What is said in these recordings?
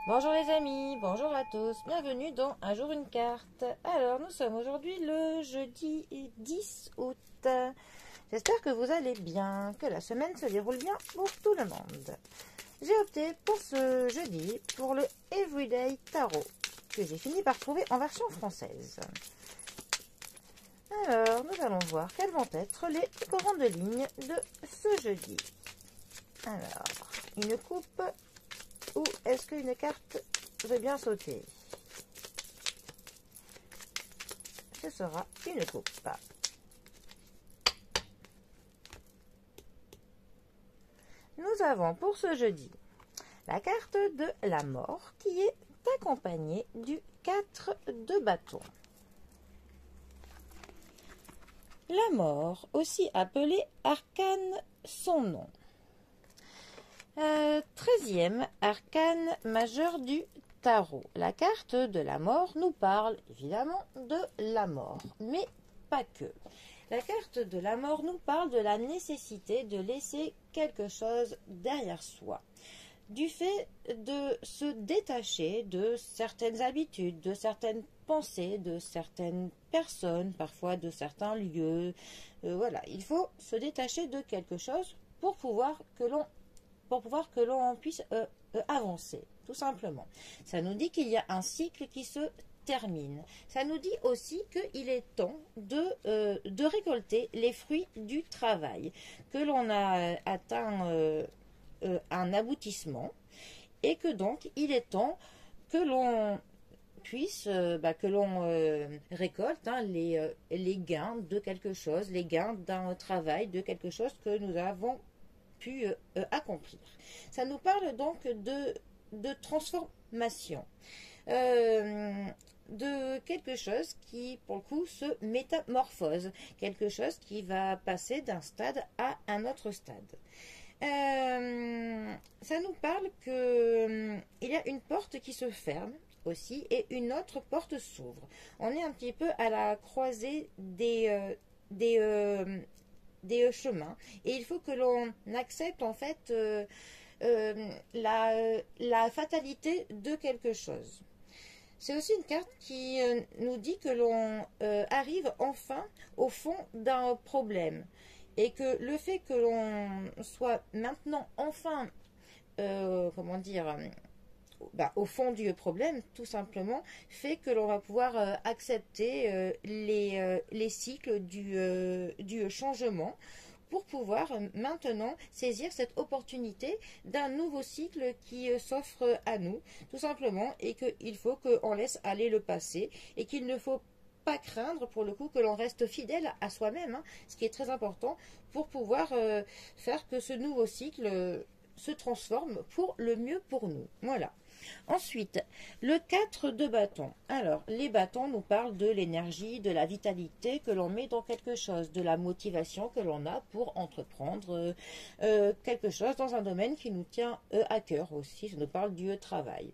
Bonjour les amis, bonjour à tous, bienvenue dans Un jour une carte. Alors nous sommes aujourd'hui le jeudi 10 août. J'espère que vous allez bien, que la semaine se déroule bien pour tout le monde. J'ai opté pour ce jeudi pour le Everyday Tarot, que j'ai fini par trouver en version française. Alors nous allons voir quelles vont être les grandes lignes de ce jeudi. Alors, une coupe. Ou est-ce qu'une carte veut bien sauter? Ce sera une coupe. Nous avons pour ce jeudi la carte de la mort qui est accompagnée du 4 de bâton. La mort, aussi appelée arcane son nom. 13e arcane majeur du tarot. La carte de la mort nous parle évidemment de la mort, mais pas que. La carte de la mort nous parle de la nécessité de laisser quelque chose derrière soi, du fait de se détacher de certaines habitudes, de certaines pensées, de certaines personnes, parfois de certains lieux. Voilà, il faut se détacher de quelque chose pour pouvoir que l'on puisse avancer, tout simplement. Ça nous dit qu'il y a un cycle qui se termine. Ça nous dit aussi qu'il est temps de récolter les fruits du travail, que l'on a atteint un aboutissement et que donc il est temps que l'on puisse, que l'on récolte les gains de quelque chose, les gains d'un travail, de quelque chose que nous avons pu accomplir. Ça nous parle donc de transformation, de quelque chose qui, pour le coup, se métamorphose, quelque chose qui va passer d'un stade à un autre stade. Ça nous parle qu'il y a une porte qui se ferme aussi et une autre porte s'ouvre. On est un petit peu à la croisée des chemins et il faut que l'on accepte en fait la fatalité de quelque chose. C'est aussi une carte qui nous dit que l'on arrive enfin au fond d'un problème et que le fait que l'on soit maintenant enfin au fond du problème, tout simplement, fait que l'on va pouvoir accepter les cycles du changement pour pouvoir maintenant saisir cette opportunité d'un nouveau cycle qui s'offre à nous, tout simplement, et qu'il faut qu'on laisse aller le passé et qu'il ne faut pas craindre pour le coup que l'on reste fidèle à soi-même, hein, ce qui est très important pour pouvoir faire que ce nouveau cycle se transforme pour le mieux pour nous. Voilà. Ensuite, le 4 de bâton. Alors, les bâtons nous parlent de l'énergie, de la vitalité que l'on met dans quelque chose, de la motivation que l'on a pour entreprendre quelque chose dans un domaine qui nous tient à cœur aussi. Ça nous parle du travail.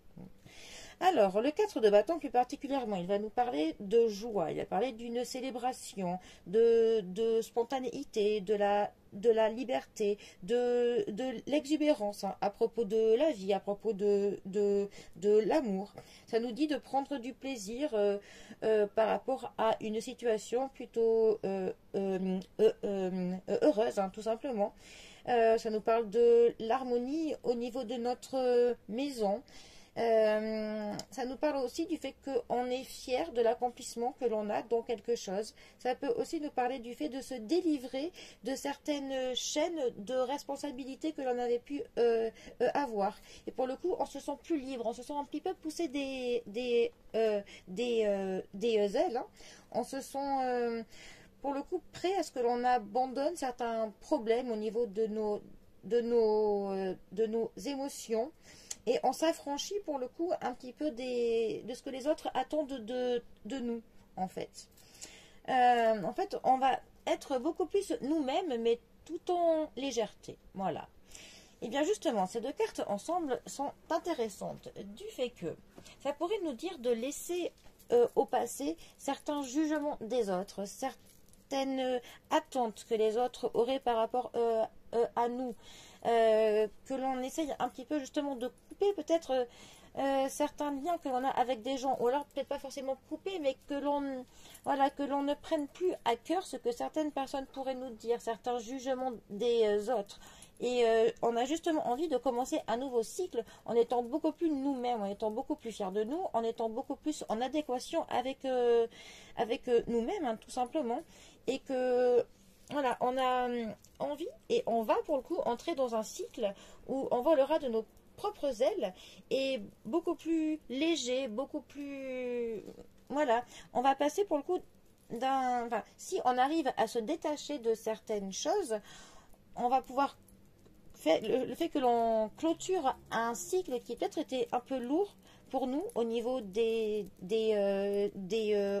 Alors, le 4 de bâton plus particulièrement, il va nous parler de joie, il va parler d'une célébration, de spontanéité, de la liberté, de l'exubérance, hein, à propos de la vie, à propos de l'amour. Ça nous dit de prendre du plaisir par rapport à une situation plutôt heureuse, hein, tout simplement. Ça nous parle de l'harmonie au niveau de notre maison. Ça nous parle aussi du fait qu'on est fier de l'accomplissement que l'on a dans quelque chose. Ça peut aussi nous parler du fait de se délivrer de certaines chaînes de responsabilité que l'on avait pu avoir. Et pour le coup, on se sent plus libre, on se sent un petit peu pousser des ailes, hein. On se sent pour le coup prêt à ce que l'on abandonne certains problèmes au niveau de nos émotions. Et on s'affranchit pour le coup un petit peu de ce que les autres attendent de nous, en fait. On va être beaucoup plus nous-mêmes, mais tout en légèreté. Voilà. Et bien justement, ces deux cartes ensemble sont intéressantes du fait que ça pourrait nous dire de laisser au passé certains jugements des autres, certaines attentes que les autres auraient par rapport à nous. Que l'on essaye un petit peu justement de couper peut-être certains liens que l'on a avec des gens, ou alors peut-être pas forcément couper, mais que l'on voilà, que l'on ne prenne plus à cœur ce que certaines personnes pourraient nous dire, certains jugements des autres. Et on a justement envie de commencer un nouveau cycle en étant beaucoup plus nous-mêmes, en étant beaucoup plus fiers de nous, en étant beaucoup plus en adéquation avec nous-mêmes, hein, tout simplement. Et que voilà, on a envie et on va pour le coup entrer dans un cycle où on volera de nos propres ailes et beaucoup plus léger, beaucoup plus... Voilà, on va passer pour le coup d'un... Enfin, si on arrive à se détacher de certaines choses, on va pouvoir... Le fait que l'on clôture un cycle qui peut-être était un peu lourd pour nous au niveau des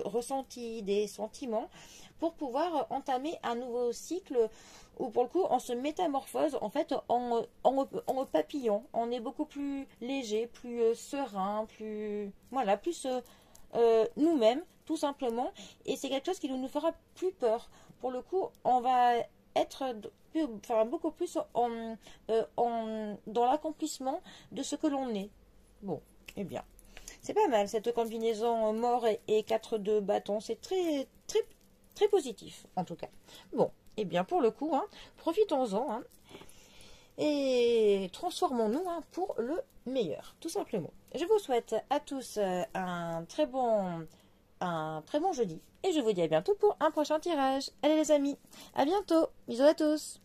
ressentis, des sentiments, pour pouvoir entamer un nouveau cycle où pour le coup on se métamorphose en fait en papillon. On est beaucoup plus léger, plus serein, plus voilà, plus nous-mêmes tout simplement. Et c'est quelque chose qui ne nous fera plus peur. Pour le coup, on va être beaucoup plus dans l'accomplissement de ce que l'on est. Bon, eh bien, c'est pas mal cette combinaison mort et 4 de bâton. C'est très, très, très positif en tout cas. Bon, eh bien, pour le coup, hein, profitons-en hein, et transformons-nous hein, pour le meilleur, tout simplement. Je vous souhaite à tous un très bon jeudi. Et je vous dis à bientôt pour un prochain tirage. Allez les amis, à bientôt. Bisous à tous.